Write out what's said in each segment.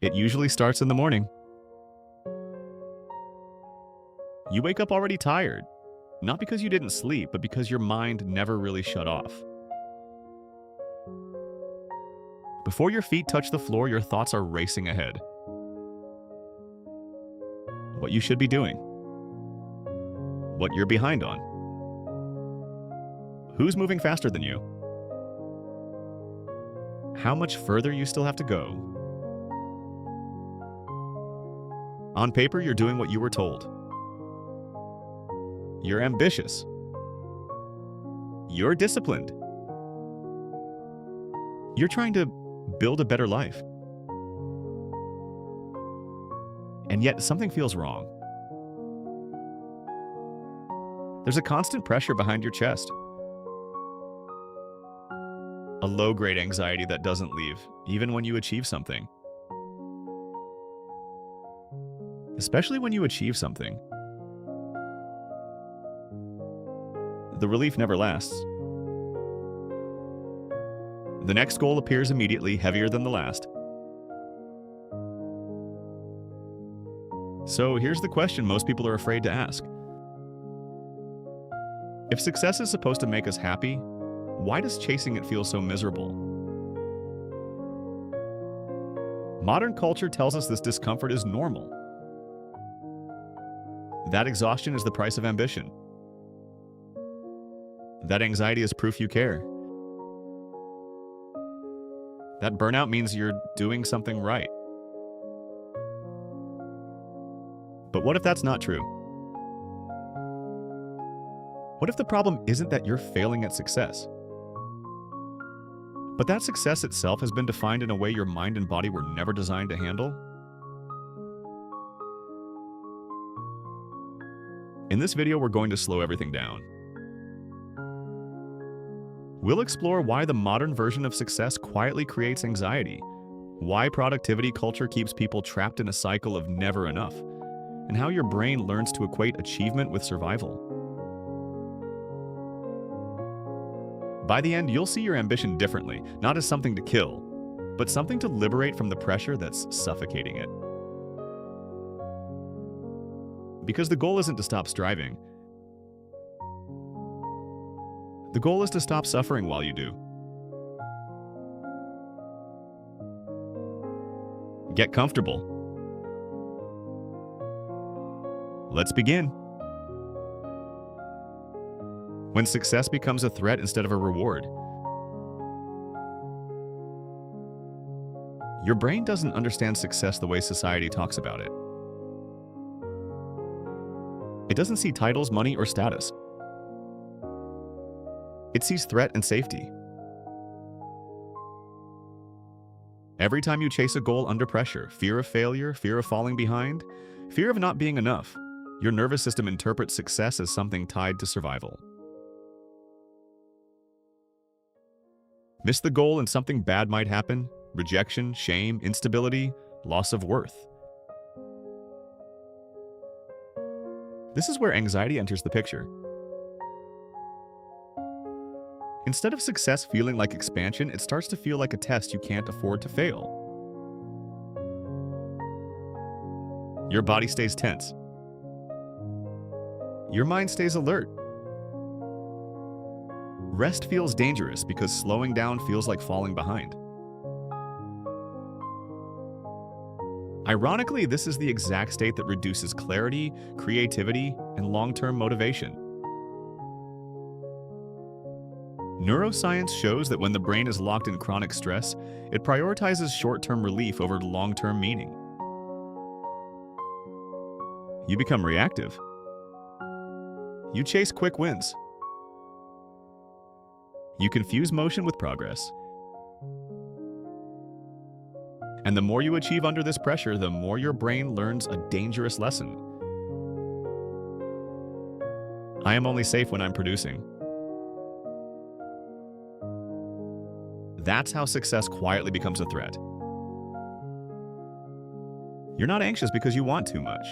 It usually starts in the morning. You wake up already tired, not because you didn't sleep, but because your mind never really shut off. Before your feet touch the floor, your thoughts are racing ahead. What you should be doing. What you're behind on. Who's moving faster than you? How much further you still have to go. On paper, you're doing what you were told. You're ambitious. You're disciplined. You're trying to build a better life. And yet, something feels wrong. There's a constant pressure behind your chest. A low-grade anxiety that doesn't leave, even when you achieve something. Especially when you achieve something. The relief never lasts. The next goal appears immediately, heavier than the last. So here's the question most people are afraid to ask. If success is supposed to make us happy, why does chasing it feel so miserable? Modern culture tells us this discomfort is normal. That exhaustion is the price of ambition. That anxiety is proof you care. That burnout means you're doing something right. But what if that's not true? What if the problem isn't that you're failing at success, but that success itself has been defined in a way your mind and body were never designed to handle? In this video, we're going to slow everything down. We'll explore why the modern version of success quietly creates anxiety, why productivity culture keeps people trapped in a cycle of never enough, and how your brain learns to equate achievement with survival. By the end, you'll see your ambition differently, not as something to kill, but something to liberate from the pressure that's suffocating it. Because the goal isn't to stop striving. The goal is to stop suffering while you do. Get comfortable. Let's begin. When success becomes a threat instead of a reward. Your brain doesn't understand success the way society talks about it. It doesn't see titles, money, or status. It sees threat and safety. Every time you chase a goal under pressure, fear of failure, fear of falling behind, fear of not being enough, your nervous system interprets success as something tied to survival. Miss the goal and something bad might happen: rejection, shame, instability, loss of worth. This is where anxiety enters the picture. Instead of success feeling like expansion, it starts to feel like a test you can't afford to fail. Your body stays tense. Your mind stays alert. Rest feels dangerous because slowing down feels like falling behind. Ironically, this is the exact state that reduces clarity, creativity, and long-term motivation. Neuroscience shows that when the brain is locked in chronic stress, it prioritizes short-term relief over long-term meaning. You become reactive. You chase quick wins. You confuse motion with progress. And the more you achieve under this pressure, the more your brain learns a dangerous lesson. I am only safe when I'm producing. That's how success quietly becomes a threat. You're not anxious because you want too much.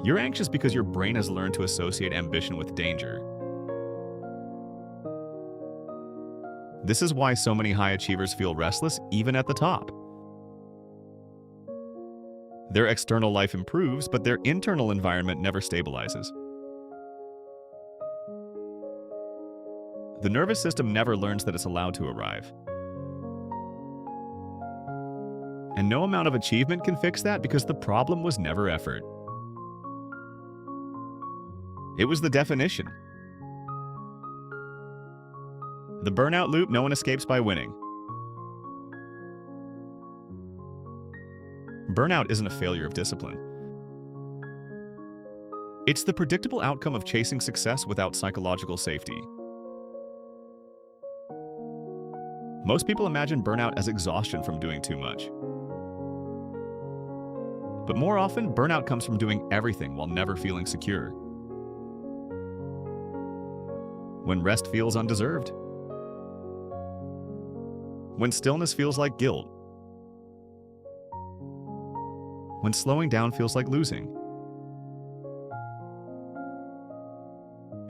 You're anxious because your brain has learned to associate ambition with danger. This is why so many high achievers feel restless even at the top. Their external life improves, but their internal environment never stabilizes. The nervous system never learns that it's allowed to arrive. And no amount of achievement can fix that because the problem was never effort. It was the definition. The burnout loop no one escapes by winning. Burnout isn't a failure of discipline. It's the predictable outcome of chasing success without psychological safety. Most people imagine burnout as exhaustion from doing too much. But more often, burnout comes from doing everything while never feeling secure. When rest feels undeserved. When stillness feels like guilt. When slowing down feels like losing.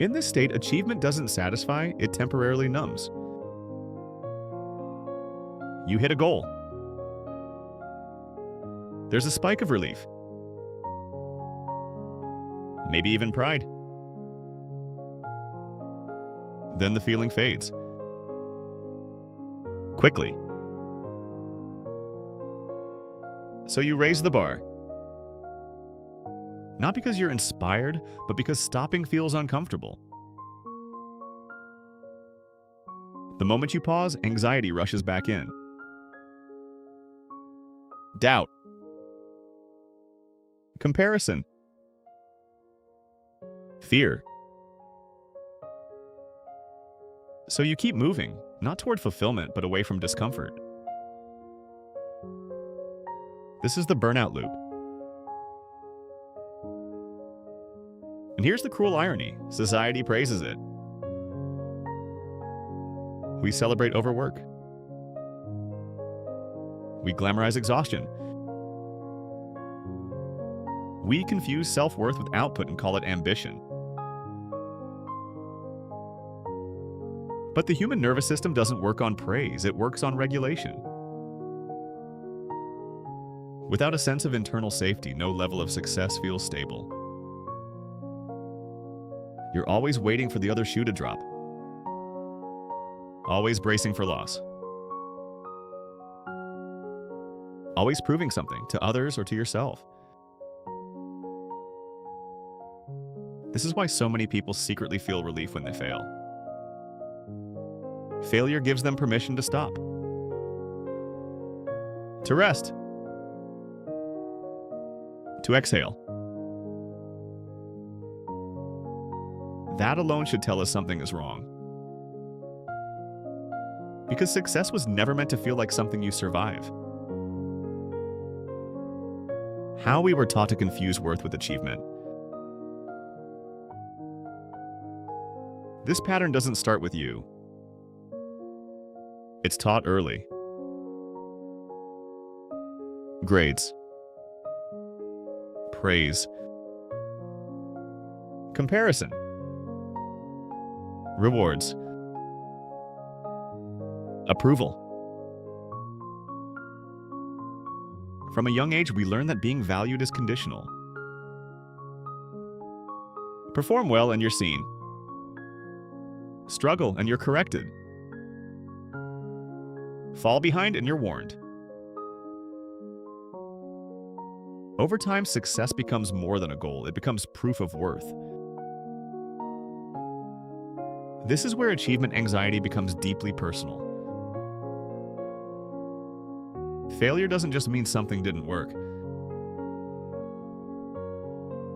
In this state, achievement doesn't satisfy, it temporarily numbs. You hit a goal. There's a spike of relief. Maybe even pride. Then the feeling fades. Quickly. So you raise the bar. Not because you're inspired, but because stopping feels uncomfortable. The moment you pause, anxiety rushes back in. Doubt. Comparison. Fear. So you keep moving, not toward fulfillment, but away from discomfort. This is the burnout loop. And here's the cruel irony. Society praises it. We celebrate overwork. We glamorize exhaustion. We confuse self-worth with output and call it ambition. But the human nervous system doesn't work on praise, it works on regulation. Without a sense of internal safety, no level of success feels stable. You're always waiting for the other shoe to drop. Always bracing for loss. Always proving something to others or to yourself. This is why so many people secretly feel relief when they fail. Failure gives them permission to stop. To rest. To exhale. That alone should tell us something is wrong. Because success was never meant to feel like something you survive. How we were taught to confuse worth with achievement. This pattern doesn't start with you. It's taught early. Grades. Praise. Comparison. Rewards. Approval. From a young age, we learn that being valued is conditional. Perform well and you're seen. Struggle and you're corrected. Fall behind and you're warned. Over time, success becomes more than a goal. It becomes proof of worth. This is where achievement anxiety becomes deeply personal. Failure doesn't just mean something didn't work.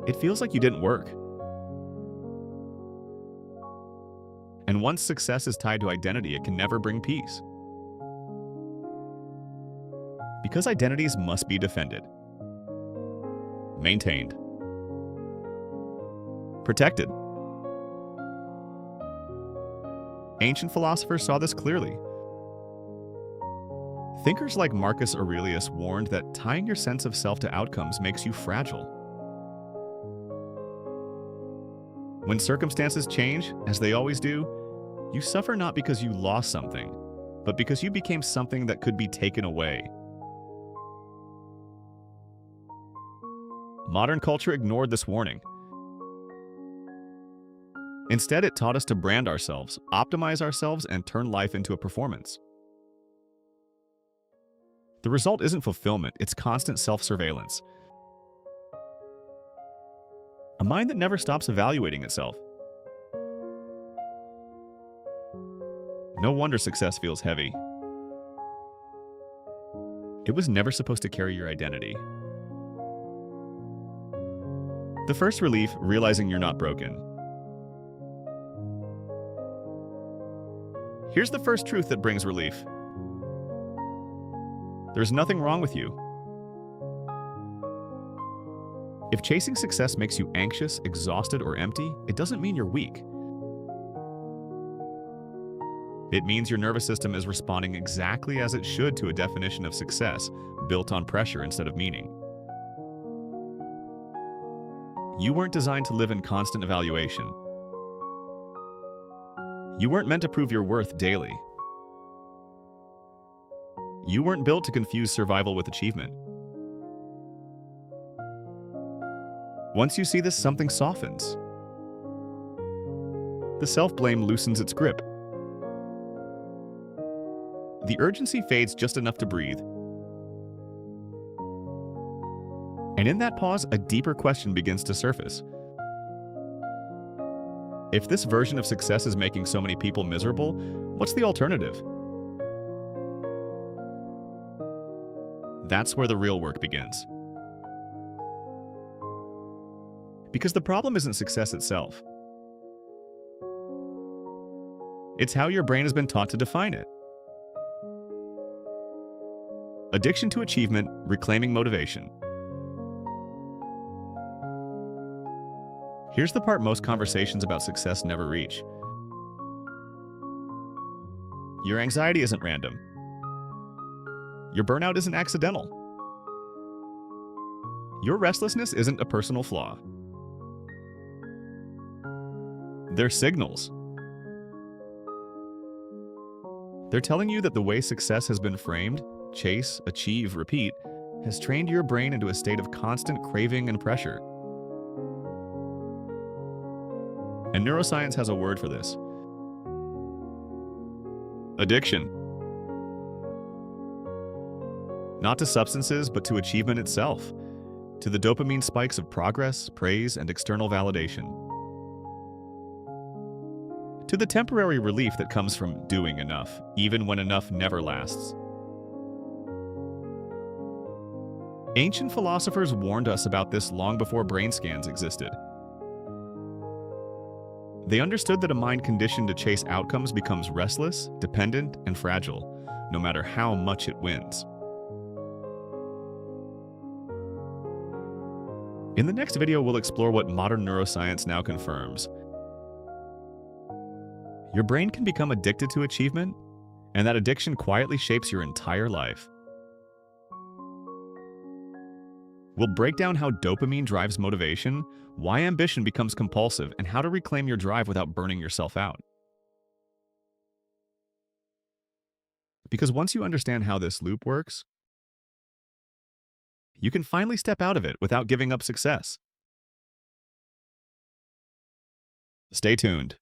It feels like you didn't work. And once success is tied to identity, it can never bring peace. Because identities must be defended, maintained, protected. Ancient philosophers saw this clearly. Thinkers like Marcus Aurelius warned that tying your sense of self to outcomes makes you fragile. When circumstances change, as they always do, you suffer not because you lost something, but because you became something that could be taken away. Modern culture ignored this warning. Instead, it taught us to brand ourselves, optimize ourselves, and turn life into a performance. The result isn't fulfillment, it's constant self-surveillance. A mind that never stops evaluating itself. No wonder success feels heavy. It was never supposed to carry your identity. The first relief, realizing you're not broken. Here's the first truth that brings relief. There's nothing wrong with you. If chasing success makes you anxious, exhausted, or empty, it doesn't mean you're weak. It means your nervous system is responding exactly as it should to a definition of success, built on pressure instead of meaning. You weren't designed to live in constant evaluation. You weren't meant to prove your worth daily. You weren't built to confuse survival with achievement. Once you see this, something softens. The self-blame loosens its grip. The urgency fades just enough to breathe. And in that pause, a deeper question begins to surface. If this version of success is making so many people miserable, what's the alternative? That's where the real work begins. Because the problem isn't success itself. It's how your brain has been taught to define it. Addiction to achievement, reclaiming motivation. Here's the part most conversations about success never reach. Your anxiety isn't random. Your burnout isn't accidental. Your restlessness isn't a personal flaw. They're signals. They're telling you that the way success has been framed, chase, achieve, repeat, has trained your brain into a state of constant craving and pressure. And neuroscience has a word for this. Addiction. Not to substances, but to achievement itself. To the dopamine spikes of progress, praise, and external validation. To the temporary relief that comes from doing enough, even when enough never lasts. Ancient philosophers warned us about this long before brain scans existed. They understood that a mind conditioned to chase outcomes becomes restless, dependent, and fragile, no matter how much it wins. In the next video, we'll explore what modern neuroscience now confirms. Your brain can become addicted to achievement, and that addiction quietly shapes your entire life. We'll break down how dopamine drives motivation, why ambition becomes compulsive, and how to reclaim your drive without burning yourself out. Because once you understand how this loop works, you can finally step out of it without giving up success. Stay tuned.